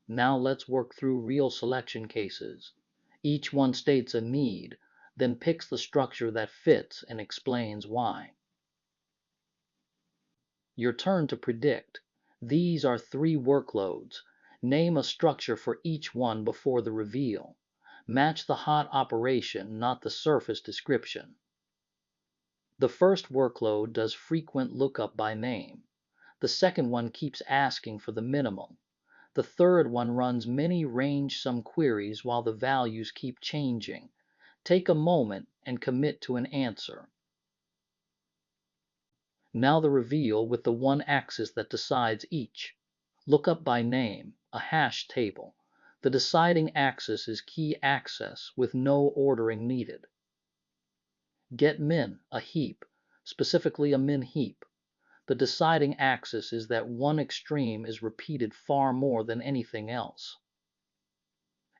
Now let's work through real selection cases. Each one states a need, then picks the structure that fits and explains why. Your turn to predict. These are 3 workloads. Name a structure for each one before the reveal. Match the hot operation, not the surface description. The first workload does frequent lookup by name. The second one keeps asking for the minimal. The third one runs many range sum queries while the values keep changing. Take a moment and commit to an answer. Now the reveal with the one axis that decides each. Lookup by name, a hash table. The deciding axis is key access with no ordering needed. Get min, a heap, specifically a min heap. The deciding axis is that one extreme is repeated far more than anything else.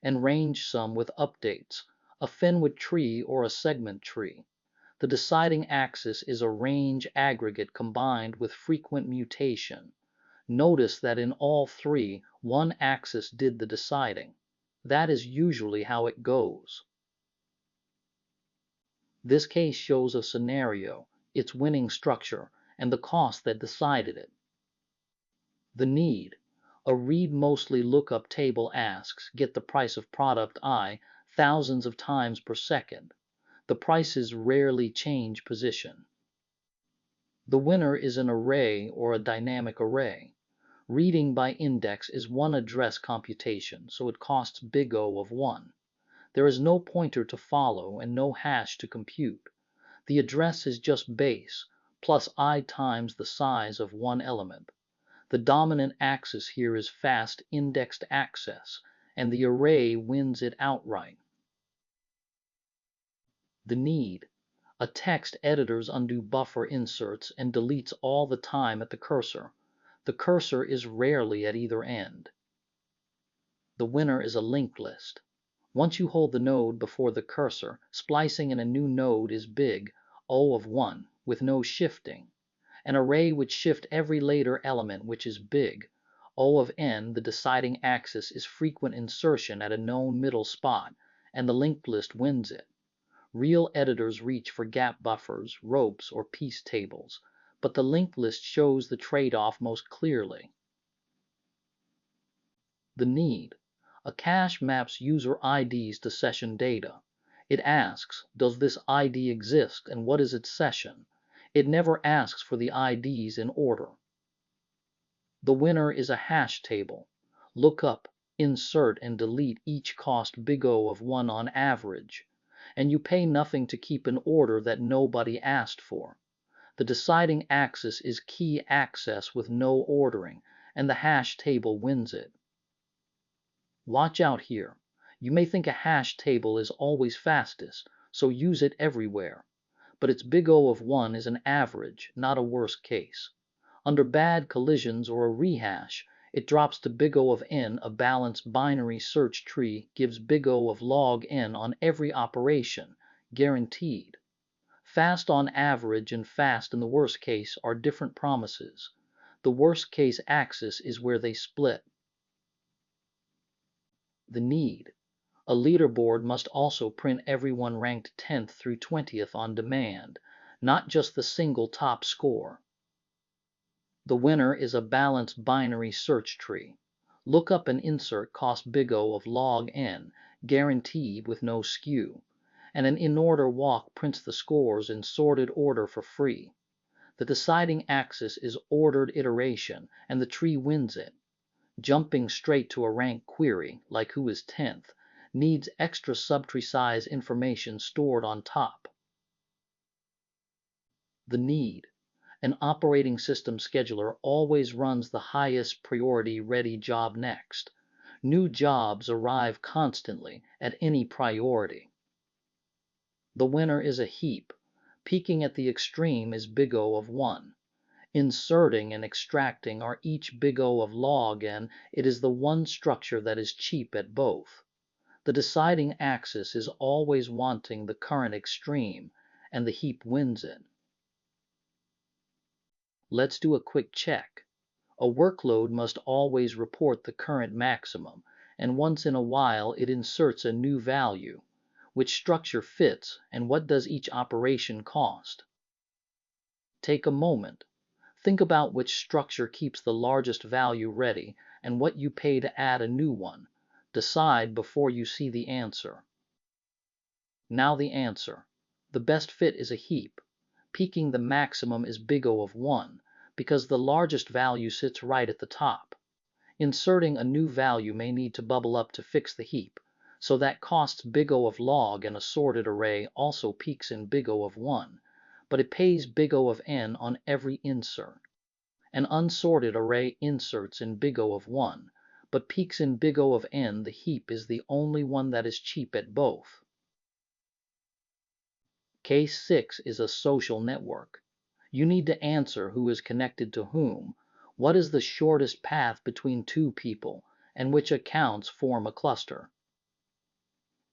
And range sum with updates, a Fenwick tree or a segment tree. The deciding axis is a range aggregate combined with frequent mutation. Notice that in all 3, one axis did the deciding. That is usually how it goes. This case shows a scenario, its winning structure, and the cost that decided it. The need. A read mostly lookup table asks, get the price of product I thousands of times per second. The prices rarely change position. The winner is an array or a dynamic array. Reading by index is one address computation, so it costs big O of 1. There is no pointer to follow and no hash to compute. The address is just base, plus I times the size of one element. The dominant axis here is fast indexed access, and the array wins it outright. The need. A text editor's undo buffer inserts and deletes all the time at the cursor. The cursor is rarely at either end. The winner is a linked list. Once you hold the node before the cursor, splicing in a new node is big, O of 1, with no shifting. An array would shift every later element, which is big. O of n, the deciding axis, is frequent insertion at a known middle spot, and the linked list wins it. Real editors reach for gap buffers, ropes, or piece tables, but the linked list shows the trade-off most clearly. The need. A cache maps user IDs to session data. It asks, does this ID exist and what is its session? It never asks for the IDs in order. The winner is a hash table. Look up, insert, and delete each cost big O of 1 on average. And you pay nothing to keep an order that nobody asked for. The deciding axis is key access with no ordering, and the hash table wins it. Watch out here. You may think a hash table is always fastest, so use it everywhere. But its big O of 1 is an average, not a worst case. Under bad collisions or a rehash, it drops to big O of n. A balanced binary search tree gives big O of log n on every operation, guaranteed. Fast on average and fast in the worst case are different promises. The worst case axis is where they split. The need. A leaderboard must also print everyone ranked 10th through 20th on demand, not just the single top score. The winner is a balanced binary search tree. Lookup and insert cost big O of log n, guaranteed with no skew, and an in-order walk prints the scores in sorted order for free. The deciding axis is ordered iteration, and the tree wins it. Jumping straight to a rank query, like who is 10th, needs extra subtree size information stored on top. The need. An operating system scheduler always runs the highest priority ready job next. New jobs arrive constantly at any priority. The winner is a heap. Peaking at the extreme is big O of 1. Inserting and extracting are each big O of log n. It is the one structure that is cheap at both. The deciding axis is always wanting the current extreme, and the heap wins it. Let's do a quick check. A workload must always report the current maximum, and once in a while it inserts a new value. Which structure fits, and what does each operation cost? Take a moment. Think about which structure keeps the largest value ready and what you pay to add a new one. Decide before you see the answer. Now the answer. The best fit is a heap. Peaking the maximum is big O of 1, because the largest value sits right at the top. Inserting a new value may need to bubble up to fix the heap, so that costs big O of log, and a sorted array also peaks in big O of 1, but it pays big O of n on every insert. An unsorted array inserts in big O of 1, but peaks in big O of n. The heap is the only one that is cheap at both. Case 6 is a social network. You need to answer who is connected to whom, what is the shortest path between two people, and which accounts form a cluster.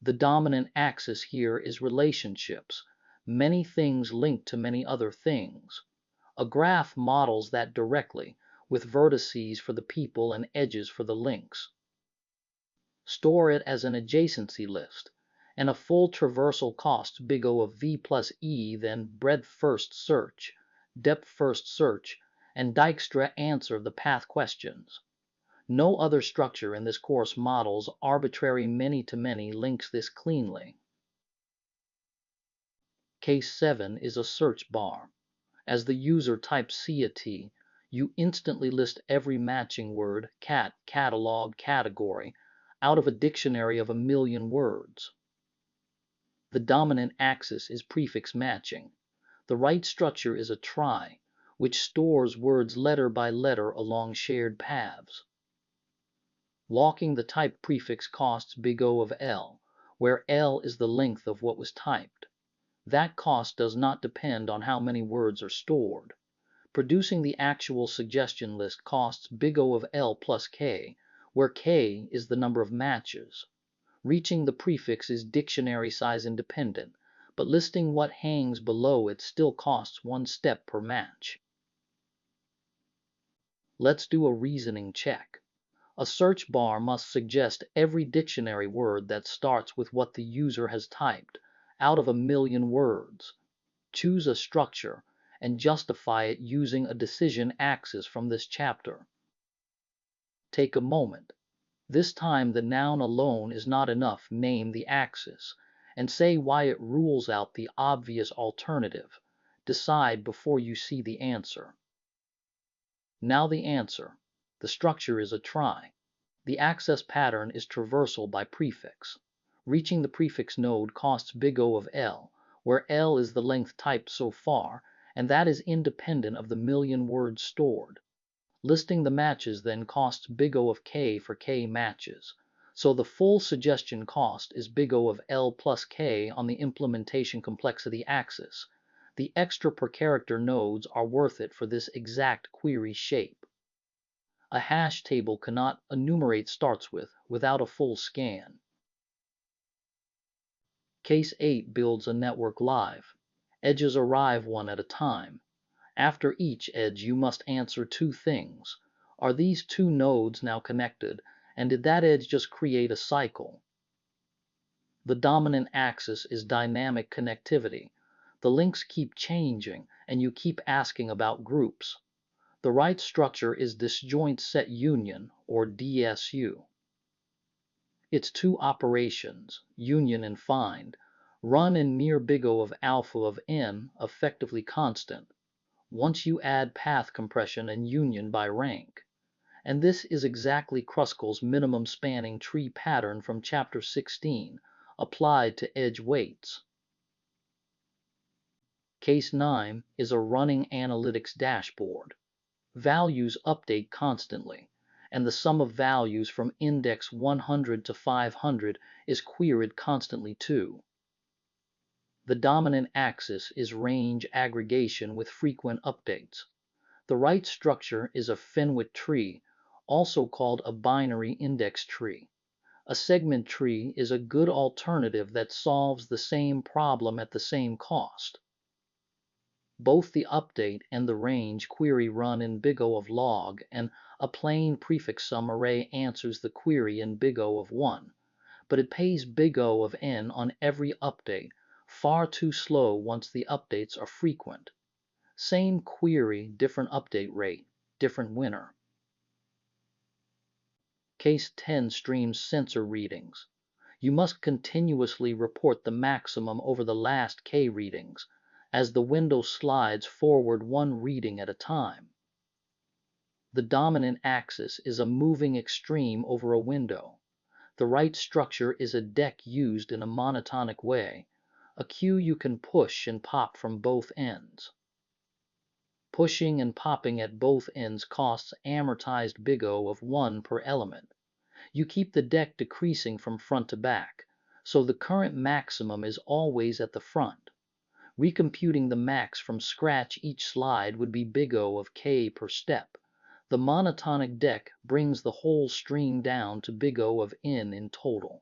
The dominant axis here is relationships, many things linked to many other things. A graph models that directly, with vertices for the people and edges for the links. Store it as an adjacency list, and a full traversal costs big O of v plus e, then breadth first search, depth first search, and Dijkstra answer the path questions. No other structure in this course models arbitrary many-to-many links this cleanly. Case 7 is a search bar. As the user types CAT, you instantly list every matching word, cat, catalog, category, out of a dictionary of 1,000,000 words. The dominant axis is prefix matching. The right structure is a trie, which stores words letter by letter along shared paths. Locking the type prefix costs big O of L, where L is the length of what was typed. That cost does not depend on how many words are stored. Producing the actual suggestion list costs big O of L plus K, where K is the number of matches. Reaching the prefix is dictionary size independent, but listing what hangs below it still costs 1 step per match. Let's do a reasoning check. A search bar must suggest every dictionary word that starts with what the user has typed, out of 1,000,000 words. Choose a structure and justify it using a decision axis from this chapter. Take a moment. This time the noun alone is not enough. Name the axis, and say why it rules out the obvious alternative. Decide before you see the answer. Now the answer. The structure is a trie. The access pattern is traversal by prefix. Reaching the prefix node costs big O of L, where L is the length typed so far, and that is independent of the 1,000,000 words stored. Listing the matches then costs big O of K for K matches, so the full suggestion cost is big O of L plus K on the implementation complexity axis. The extra per character nodes are worth it for this exact query shape. A hash table cannot enumerate starts with without a full scan. Case 8 builds a network live. Edges arrive one at a time. After each edge you must answer two things. Are these two nodes now connected, and did that edge just create a cycle? The dominant axis is dynamic connectivity. The links keep changing, and you keep asking about groups. The right structure is disjoint set union, or DSU. Its two operations, union and find, run in near big O of alpha of n, effectively constant, once you add path compression and union by rank. And this is exactly Kruskal's minimum spanning tree pattern from chapter 16, applied to edge weights. Case 9 is a running analytics dashboard. Values update constantly, and the sum of values from index 100 to 500 is queried constantly too. The dominant axis is range aggregation with frequent updates. The right structure is a Fenwick tree, also called a binary index tree. A segment tree is a good alternative that solves the same problem at the same cost. Both the update and the range query run in big O of log, and a plain prefix sum array answers the query in big O of 1, but it pays big O of n on every update, far too slow once the updates are frequent. Same query, different update rate, different winner. Case 10 streams sensor readings. You must continuously report the maximum over the last k readings, as the window slides forward one reading at a time. The dominant axis is a moving extreme over a window. The right structure is a deck used in a monotonic way, a queue you can push and pop from both ends. Pushing and popping at both ends costs amortized big O of 1 per element. You keep the deck decreasing from front to back, so the current maximum is always at the front. Recomputing the max from scratch each slide would be big O of k per step. The monotonic deck brings the whole stream down to big O of n in total.